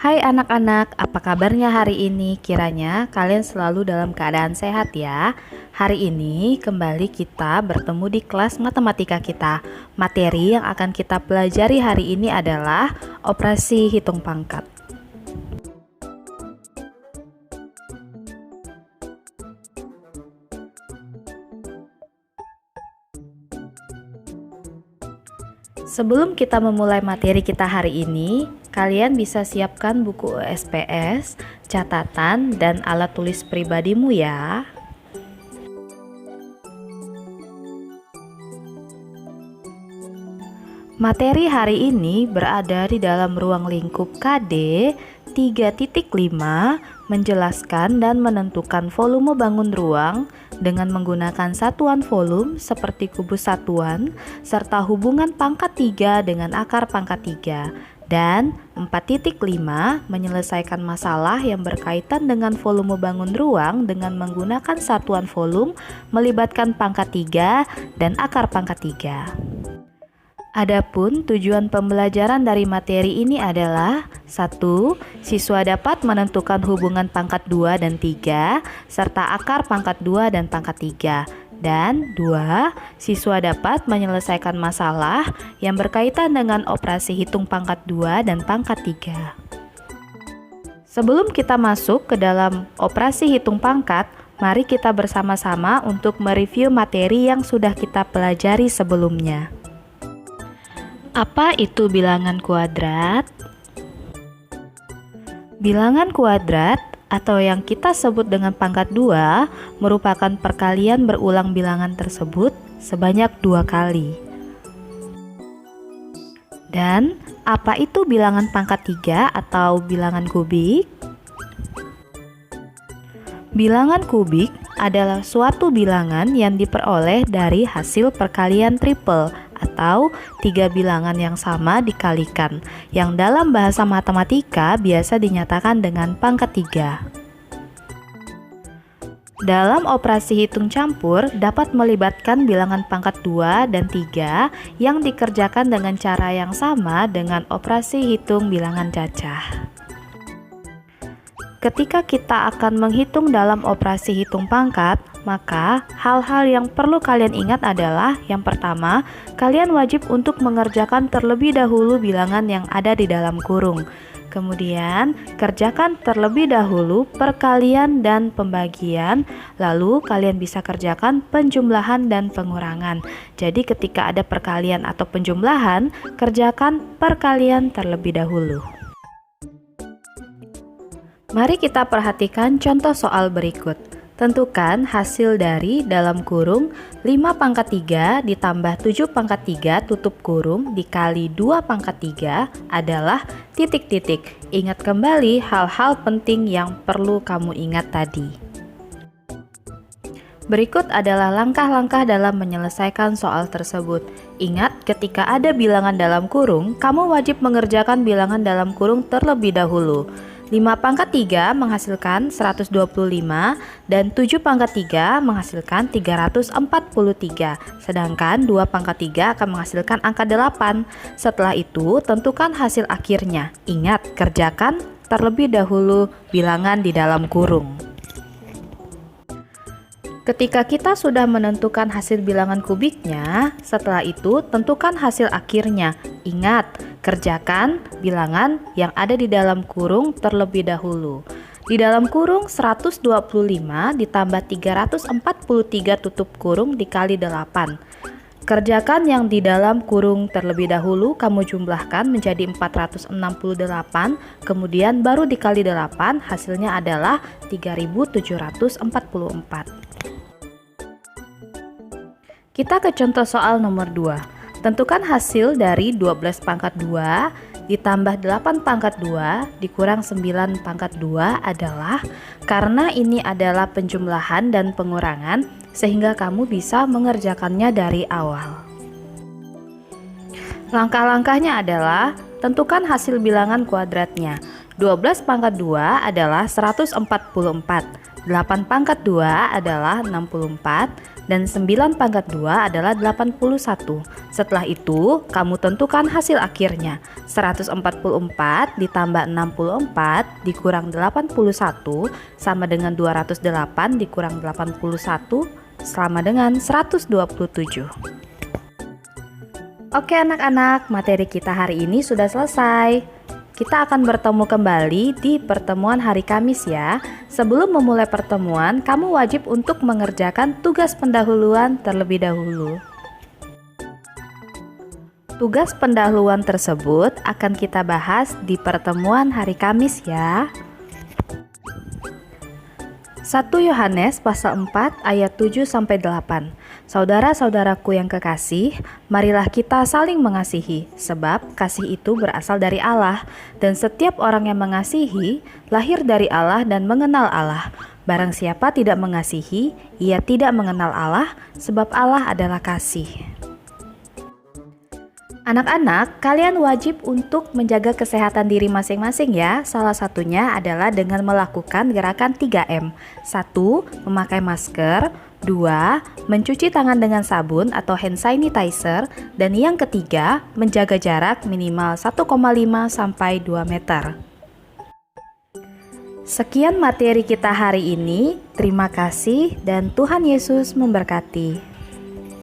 Hai anak-anak, apa kabarnya hari ini? Kiranya kalian selalu dalam keadaan sehat ya. Hari ini kembali kita bertemu di kelas matematika kita. Materi yang akan kita pelajari hari ini adalah operasi hitung pangkat. Sebelum kita memulai materi kita hari ini, kalian bisa siapkan buku SPS, catatan, dan alat tulis pribadimu ya. Materi hari ini berada di dalam ruang lingkup KD 3.5, menjelaskan dan menentukan volume bangun ruang dengan menggunakan satuan volume seperti kubus satuan serta hubungan pangkat 3 dengan akar pangkat 3. Dan 4.5 menyelesaikan masalah yang berkaitan dengan volume bangun ruang dengan menggunakan satuan volume melibatkan pangkat 3 dan akar pangkat 3. Adapun tujuan pembelajaran dari materi ini adalah 1. Siswa dapat menentukan hubungan pangkat 2 dan 3 serta akar pangkat 2 dan pangkat 3. Dan 2. Siswa dapat menyelesaikan masalah yang berkaitan dengan operasi hitung pangkat 2 dan pangkat 3. Sebelum kita masuk ke dalam operasi hitung pangkat, mari kita bersama-sama untuk mereview materi yang sudah kita pelajari sebelumnya. Apa itu bilangan kuadrat? Bilangan kuadrat atau yang kita sebut dengan pangkat 2 merupakan perkalian berulang bilangan tersebut sebanyak 2 kali. Dan apa itu bilangan pangkat 3 atau bilangan kubik? Bilangan kubik adalah suatu bilangan yang diperoleh dari hasil perkalian triple atau 3 bilangan yang sama dikalikan, yang dalam bahasa matematika biasa dinyatakan dengan pangkat 3. Dalam operasi hitung campur dapat melibatkan bilangan pangkat 2 dan 3 yang dikerjakan dengan cara yang sama dengan operasi hitung bilangan cacah. Ketika kita akan menghitung dalam operasi hitung pangkat, maka hal-hal yang perlu kalian ingat adalah yang pertama, kalian wajib untuk mengerjakan terlebih dahulu bilangan yang ada di dalam kurung. Kemudian, kerjakan terlebih dahulu perkalian dan pembagian, lalu kalian bisa kerjakan penjumlahan dan pengurangan. Jadi ketika ada perkalian atau penjumlahan, kerjakan perkalian terlebih dahulu. Mari kita perhatikan contoh soal berikut. Tentukan hasil dari dalam kurung 5 pangkat 3 ditambah 7 pangkat 3 tutup kurung dikali 2 pangkat 3 adalah titik-titik. Ingat kembali hal-hal penting yang perlu kamu ingat tadi. Berikut adalah langkah-langkah dalam menyelesaikan soal tersebut. Ingat, ketika ada bilangan dalam kurung, kamu wajib mengerjakan bilangan dalam kurung terlebih dahulu. 5 pangkat 3 menghasilkan 125 dan 7 pangkat 3 menghasilkan 343. Sedangkan 2 pangkat 3 akan menghasilkan angka 8. Setelah itu, tentukan hasil akhirnya. Ingat, kerjakan terlebih dahulu bilangan di dalam kurung. Ketika kita sudah menentukan hasil bilangan kubiknya, setelah itu tentukan hasil akhirnya. Ingat, kerjakan bilangan yang ada di dalam kurung terlebih dahulu. Di dalam kurung 125 ditambah 343 tutup kurung dikali 8. Kerjakan yang di dalam kurung terlebih dahulu, kamu jumlahkan menjadi 468, kemudian baru dikali 8, hasilnya adalah 3744. Kita ke contoh soal nomor 2. Tentukan hasil dari 12 pangkat 2 ditambah 8 pangkat 2 dikurang 9 pangkat 2 adalah, karena ini adalah penjumlahan dan pengurangan, sehingga kamu bisa mengerjakannya dari awal. Langkah-langkahnya adalah, tentukan hasil bilangan kuadratnya. 12 pangkat 2 adalah 144. 8 pangkat 2 adalah 64 dan 9 pangkat 2 adalah 81. Setelah itu, kamu tentukan hasil akhirnya. 144 ditambah 64 dikurang 81 sama dengan 208 dikurang 81 sama dengan 127. Oke anak-anak, materi kita hari ini sudah selesai. Kita akan bertemu kembali di pertemuan hari Kamis ya. Sebelum memulai pertemuan, kamu wajib untuk mengerjakan tugas pendahuluan terlebih dahulu. Tugas pendahuluan tersebut akan kita bahas di pertemuan hari Kamis ya. 1 Yohanes pasal 4 ayat 7-8. Saudara-saudaraku yang kekasih, marilah kita saling mengasihi, sebab kasih itu berasal dari Allah, dan setiap orang yang mengasihi lahir dari Allah dan mengenal Allah. Barang siapa tidak mengasihi, ia tidak mengenal Allah, sebab Allah adalah kasih. Anak-anak, kalian wajib untuk menjaga kesehatan diri masing-masing ya. Salah satunya adalah dengan melakukan gerakan 3M. 1. Memakai masker. 2. Mencuci tangan dengan sabun atau hand sanitizer. Dan yang ketiga, menjaga jarak minimal 1,5 sampai 2 meter. Sekian materi kita hari ini. Terima kasih dan Tuhan Yesus memberkati.